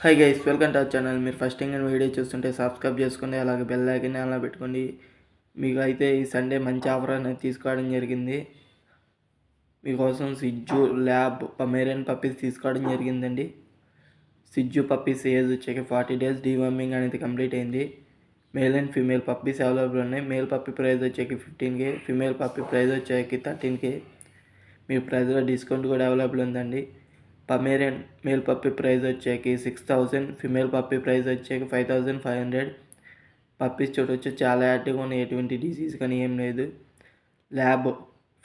Hi guys, welcome to our channel. మీరు first time కానీ video చూస్తుంటే సబ్స్క్రైబ్ చేసుకోండి, అలాగే బెల్ ఐకాన్ అలా పెట్టుకోండి. మీకు అయితే ఈ సండే మంచి ఆఫర్ అనేది తీసుకోవడం జరిగింది. మీకోసం సిజ్జు ల్యాబ్ పమేరియన్ పప్పీస్ తీసుకోవడం జరిగిందండి. సిజ్జు పప్పీస్ ఏజ్ వచ్చేకి 40 days డీవర్మింగ్ అనేది కంప్లీట్ అయింది. Male and female puppies available ఉన్నాయి. మేల్ పప్పీ ప్రైస్ వచ్చేకి 15K, ఫీమేల్ పప్పీ ప్రైస్ వచ్చేకి 13K. మీ ప్రైస్లో డిస్కౌంట్ కూడా అవైలబుల్ ఉందండి. పమేరియన్ మేల్ పప్పీ ప్రైస్ వచ్చేకి 6,000, ఫీమేల్ పప్పీ ప్రైస్ వచ్చేకి 5,500. పప్పీస్ చూడవచ్చు, చాలా యాక్టివ్గా ఉన్నాయి, ఎటువంటి డిసీజ్ కానీ ఏం లేదు. ల్యాబ్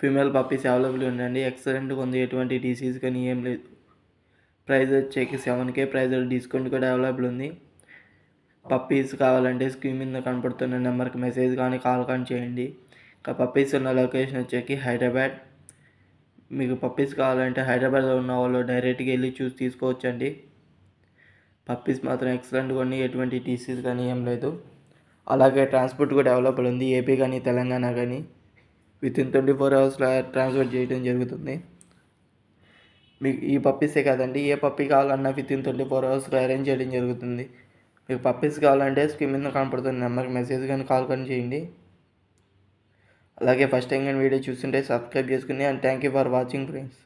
ఫీమేల్ పప్పీస్ అవైలబుల్ ఉందండి, ఎక్సలెంట్గా ఉంది, ఎటువంటి డిసీజ్ కానీ ఏం లేదు. ప్రైస్ వచ్చేకి 7K, ప్రైస్ డిస్కౌంట్ కూడా అవైలబుల్ ఉంది. పప్పీస్ కావాలంటే స్క్రీన్ మీద కనపడుతున్న నెంబర్కి మెసేజ్ కానీ కాల్ కానీ చేయండి. ఇంకా పప్పీస్ ఉన్న లొకేషన్ వచ్చేకి హైదరాబాద్. మీకు పప్పీస్ కావాలంటే హైదరాబాద్లో ఉన్న వాళ్ళు డైరెక్ట్గా వెళ్ళి చూసి తీసుకోవచ్చండి. పప్పీస్ మాత్రం ఎక్సలెంట్గా ఉన్నాయి, ఎటువంటి టీసీస్ కానీ ఏం లేదు. అలాగే ట్రాన్స్పోర్ట్ కూడా అవైలబుల్ ఉంది, ఏపీ కానీ తెలంగాణ కానీ. వితిన్ 24 hours ట్రాన్స్పోర్ట్ చేయడం జరుగుతుంది. మీకు ఈ పప్పీసే కాదండి, ఏ పప్పీ కావాలన్నా వితిన్ 24 hours అరేంజ్ చేయడం జరుగుతుంది. మీకు పప్పీస్ కావాలంటే స్క్రీన్ మీద కనపడుతున్న నెంబర్కి మెసేజ్ కానీ కాల్ కానీ చేయండి. అలాగే ఫస్ట్ టైం కానీ వీడియో చూస్తుంటే సబ్స్క్రైబ్ చేసుకుని. And thank you for watching friends.